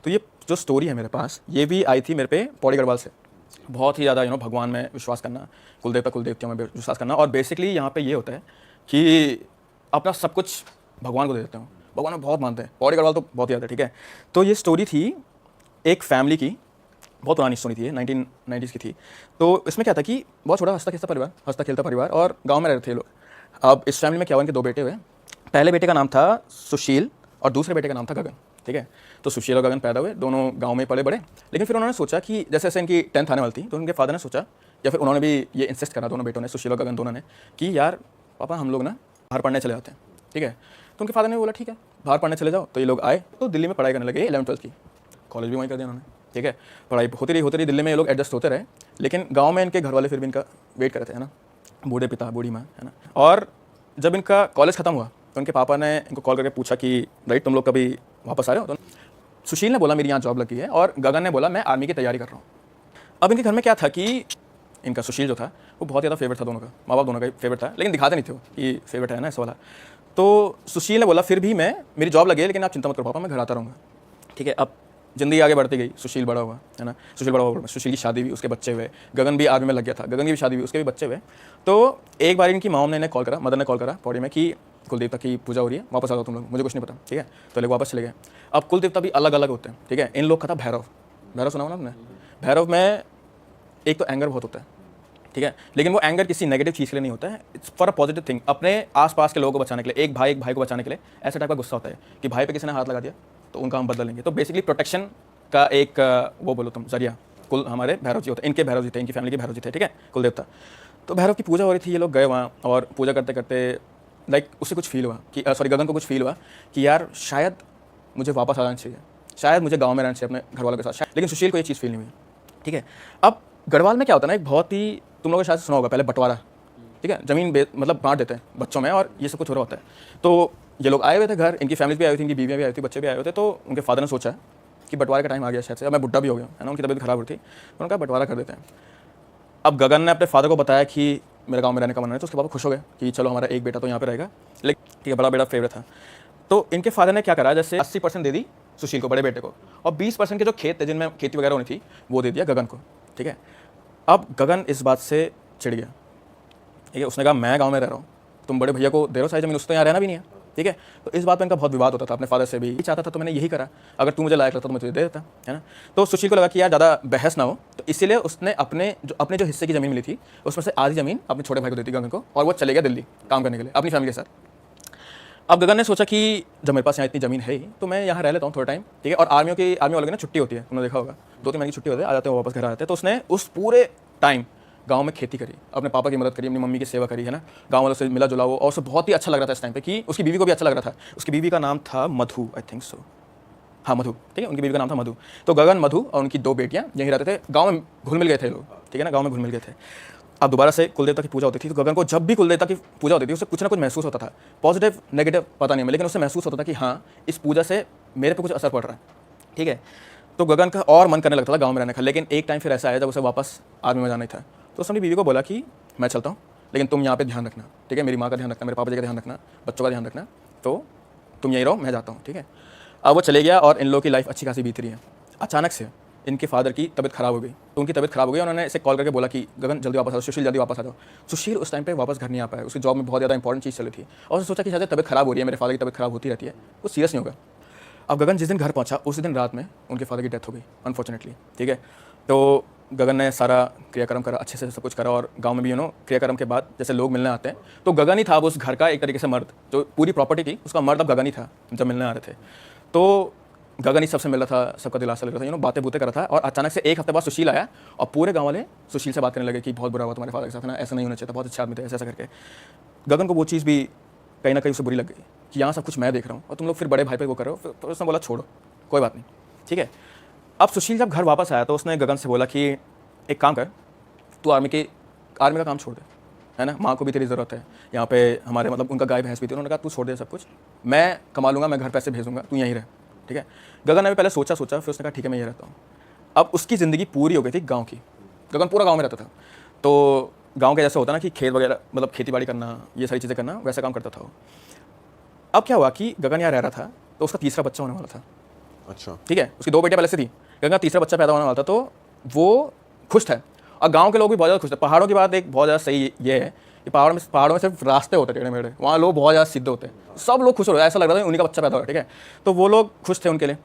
तो ये जो स्टोरी है मेरे पास, ये भी आई थी मेरे पे पौड़ी गढ़वाल से। बहुत ही ज़्यादा भगवान में विश्वास करना, कुलदेवता कुलदेवतियों में विश्वास करना, और बेसिकली यहाँ पे ये होता है कि अपना सब कुछ भगवान को दे देते हो, भगवान में बहुत मानते हैं। पौड़ी गढ़वाल तो बहुत ज़्यादा, ठीक है। तो ये स्टोरी थी एक फैमिली की, बहुत पुरानी स्टोरी थी, ये 1990s की थी। तो इसमें क्या था कि बहुत छोटा हंसता खेलता परिवार, और गाँव में रहते थे लोग। अब इस फैमिली में क्या हुआ, इनके 2 बेटे हुए। पहले बेटे का नाम था सुशील और दूसरे बेटे का नाम था गगन, ठीक है। तो सुशील और गगन पैदा हुए, दोनों गांव में पले बड़े। लेकिन फिर उन्होंने सोचा कि जैसे जैसे इनकी 10th आने वाली थी, तो उनके फादर ने सोचा, या फिर उन्होंने भी ये इंसिस्ट करा, दोनों बेटों ने, सुशील और गगन दोनों ने, कि यार पापा हम लोग ना बाहर पढ़ने चले जाते हैं, ठीक है। तो उनके फादर ने बोला ठीक है बाहर पढ़ने चले जाओ। तो ये लोग आए, तो दिल्ली में पढ़ाई करने लगे 11th-12th की, कॉलेज भी वहीं कर दिया उन्होंने, ठीक है। पढ़ाई होती रही दिल्ली में, ये लोग एडजस्ट होते रहे। लेकिन गाँव में इनके घर वाले फिर भी इनका वेट करते हैं ना, बूढ़े पिता बूढ़ी माँ, है ना। और जब इनका कॉलेज खत्म हुआ तो उनके पापा ने इनको कॉल करके पूछा कि भाई तुम लोग कभी वापस आ रहे हो। तो सुशील ने बोला मेरी यहाँ जॉब लगी है, और गगन ने बोला मैं आर्मी की तैयारी कर रहा हूँ। अब इनके घर में क्या था कि इनका सुशील जो था वो बहुत ज़्यादा फेवरेट था, दोनों का, माँ बाप दोनों का फेवरेट था, लेकिन दिखाते नहीं थे वो कि फेवरेट है ना ऐसा वाला। तो सुशील ने बोला फिर भी मेरी जॉब लगी है, लेकिन आप चिंता मत करो पापा, मैं घर आता रहूँगा, ठीक है। अब ज़िंदगी आगे बढ़ती गई, सुशील बड़ा हुआ, है ना। सुशील बड़ा हुआ, सुशील की शादी हुई, उसके बच्चे हुए। गगन भी आर्मी में लग गया था, गगन की भी शादी हुई, उसके भी बच्चे हुए। तो एक बार इनकी मॉम ने इन्हें कॉल करा, मदर ने कॉल करा पौड़ी में कि कुलदेवता की पूजा हो रही है, वापस आ जाओ तुम लोग, मुझे कुछ नहीं पता, ठीक है। तो लोग वापस चले गए। अब कुलदेवता भी अलग अलग होते हैं, ठीक है। इन लोग का था भैरव। भैरव सुना होना आपने? भैरव में एक तो एंगर बहुत होता है, ठीक है, लेकिन वो एंगर किसी नेगेटिव चीज़ के लिए नहीं होता है, it's for a positive thing, अपने आसपास के लोगों को बचाने के लिए। एक भाई को बचाने के लिए ऐसे टाइप का गुस्सा होता है कि भाई पे किसी ने हाथ लगा दिया तो उनका हम बदला लेंगे। तो बेसिकली प्रोटेक्शन का एक वो बोलो तुम जरिया कुल हमारे भैरव जी होते हैं, इनके भैरव जी थे, इनकी फैमिली के भैरव जी थे, ठीक है, कुलदेवता। तो भैरव की पूजा हो रही थी, ये लोग गए वहाँ, और पूजा करते करते लाइक उससे कुछ फील हुआ कि सॉरी गगन को कुछ फील हुआ कि यार शायद मुझे वापस आ जाना चाहिए, शायद मुझे गाँव में रहना चाहिए अपने घर वालों के साथ, लेकिन सुशील को ये चीज़ फील नहीं हुई, ठीक है। अब गढ़वाल में क्या होता है ना, एक बहुत ही, तुम लोगों ने शायद सुना होगा पहले बंटवारा, ठीक है, ज़मीन मतलब बांट देते हैं बच्चों में, और ये सब कुछ हो रहा होता है। तो ये लोग आए हुए थे घर, इनकी फैमिली भी आई हुई थी, इनकी बीवियाँ भी आई थी, बच्चे भी आए हुए थे। तो उनके फादर ने सोचा कि बंटवारे का टाइम आ गया शायद से, अब मैं बुढ़ा भी हो गया, है ना, उनकी तबीयत खराब हो रही थी, तो उनका बंटवारा कर देते हैं। अब गगन ने अपने फादर को बताया कि मेरे गाँव में रहने का मन है, तो उसके पापा खुश हो गए कि चलो हमारा एक बेटा तो यहाँ पे रहेगा, लेकिन ठीक है, बड़ा बेटा फेवरेट था। तो इनके फादर ने क्या करा, जैसे 80% दे दी सुशील को, बड़े बेटे को, और 20% के जो खेत थे जिनमें खेती वगैरह होनी थी वो दे दिया गगन को, ठीक है। अब गगन इस बात से चिढ़ गया, ठीक है। उसने कहा मैं गांव में रह रहा हूँ, तुम बड़े भैया को दे रहे हो सारी ज़मीन, उसको यहाँ रहना भी नहीं है, ठीक है। तो इस बात पर इनका बहुत विवाद होता था, अपने फादर से भी चाहता था, तो मैंने यही करा, अगर तू मुझे लायक लगता तो मैं तुझे दे देता, है ना। तो सुशील को लगा कि यार ज़्यादा बहस ना हो, तो इसीलिए उसने अपने जो हिस्से की ज़मीन मिली थी उसमें से आधी ज़मीन अपने छोटे भाई को दी थी गगन को, और वो चले गया दिल्ली काम करने के लिए अपनी फैमिली के साथ। अब गगन ने सोचा कि जब मेरे पास यहाँ इतनी ज़मीन है ही, तो मैं यहाँ रह लेता हूँ थोड़ा टाइम, ठीक है। और आर्मी वालों की ना छुट्टी होती है, तुमने देखा होगा, 2-3 महीने की छुट्टी होती है, आ जाते हैं वापस घर आ जाते हैं। तो उसने उस पूरे टाइम गाँव में खेती करी, अपने पापा की मदद करी, अपनी मम्मी की सेवा करी, है ना, गाँव वालों से मिला जुला वो, और उसे बहुत ही अच्छा लग रहा था इस टाइम पे, कि उसकी बीवी को भी अच्छा लग रहा था। उसकी बीवी का नाम था मधु, आई थिंक सो, हाँ मधु, ठीक है, उनकी बीवी का नाम था मधु। तो गगन, मधु और उनकी 2 बेटियाँ यहीं रहते थे, गाँव में घुल मिल गए थे लोग, ठीक है ना, गाँव में घुल मिल गए थे। अब दोबारा से कुलदेवता की पूजा होती थी, तो गगन को जब भी कुलदेवता की पूजा होती थी उसे कुछ ना कुछ महसूस होता था, पॉजिटिव नेगेटिव पता नहीं, लेकिन उसे महसूस होता था कि हाँ इस पूजा से मेरे पे कुछ असर पड़ रहा है, ठीक है। तो गगन का और मन करने लगता था गाँव में रहने का। लेकिन एक टाइम फिर ऐसा आया जब उसे वापस आर्मी में जाना ही था, तो उसने अपनी बीवी को बोला कि मैं चलता हूँ, लेकिन तुम यहाँ पे ध्यान रखना, ठीक है, मेरी माँ का ध्यान रखना, मेरे पापा जी का ध्यान रखना, बच्चों का ध्यान रखना, तो तुम यहीं रहो, मैं जाता हूँ, ठीक है। अब वो चले गया, और इन लोगों की लाइफ अच्छी खासी बीत रही है। अचानक से इनके फादर की तबीयत खराब हो गई, तो उनकी तबीयत खराब हो गई, उन्होंने इसे कॉल करके बोला कि गगन जल्दी वापस आ जाओ, सुशील जल्दी वापस आ जाओ। सुशील उस टाइम पे वापस घर नहीं आ पाया, उसकी जॉब में बहुत ज़्यादा इंपॉर्टेंट चीज़ चल रही थी, और उसने सोचा कि शायद तबीयत खराब हो रही है, मेरे फादर की तबीयत खराब होती रहती है, वो सीरियस नहीं होगा। अब गगन जिस दिन घर पहुंचा उस दिन रात में उनके फादर की डेथ हो गई अनफॉर्चुनेटली, ठीक है। तो गगन ने सारा क्रियाक्रम करा, अच्छे से सब कुछ करा, और गांव में भी क्रियाक्रम के बाद जैसे लोग मिलने आते हैं, तो गगन ही था उस घर का एक तरीके से मर्द, जो पूरी प्रॉपर्टी थी उसका मर्द अब गगन ही था जब मिलने आ रहे थे। तो गगन ही सबसे मिल रहा था, सबका दिलासा ले रहा था, बातें बूतें कर रहा था। और अचानक से एक हफ्ते बाद सुशील आया, और पूरे गाँव वाले सुशील से बात करने लगे कि बहुत बुरा हुआ तुम्हारे फादर के साथ, ना ऐसा नहीं होना चाहिए था, बहुत अच्छे आदमी थे, ऐसा करके। गगन को वो चीज़ भी कहीं ना कहीं उसे बुरी लग गई कि यहाँ सब कुछ मैं देख रहा हूँ और तुम लोग फिर बड़े भाई पे वो कर रहे हो। फिर उसने बोला छोड़ो, कोई बात नहीं, ठीक है। अब सुशील जब घर वापस आया तो उसने गगन से बोला कि एक काम कर, तू आर्मी का काम छोड़ दे, है ना, माँ को भी तेरी ज़रूरत है यहाँ पे, हमारे मतलब उनका गाय भैंस भी थी, उन्होंने कहा तू छोड़ दे सब कुछ, मैं कमा लूँगा, मैं घर पैसे भेजूँगा, तू यहीं रह, ठीक है। गगन ने भी पहले सोचा, फिर उसने कहा ठीक है मैं यहीं रहता हूँ। अब उसकी ज़िंदगी पूरी हो गई थी गाँव की, गगन पूरा गाँव में रहता था। तो गाँव के जैसे होता ना कि खेत वगैरह मतलब खेती बाड़ी करना, ये सारी चीज़ें करना, वैसा काम करता था वो। अब क्या हुआ कि गगन यहाँ रह रहा था, तो उसका तीसरा बच्चा होने वाला था, अच्छा। ठीक है, उसकी 2 बेटियां पहले से थी, गंगा तीसरा बच्चा पैदा होने वाला था, तो वो खुश थे और गांव के लोग भी बहुत ज़्यादा खुश थे। पहाड़ों की बात एक बहुत ज़्यादा सही ये है कि पहाड़ों में सिर्फ रास्ते होते टेढ़े मेढ़े, वहाँ लोग बहुत ज़्यादा सीधे होते हैं, सब लोग खुश हो रहे हैं, ऐसा लग रहा था उन्हीं का बच्चा पैदा हो रहा है। ठीक है, तो वो लोग खुश थे उनके लिए।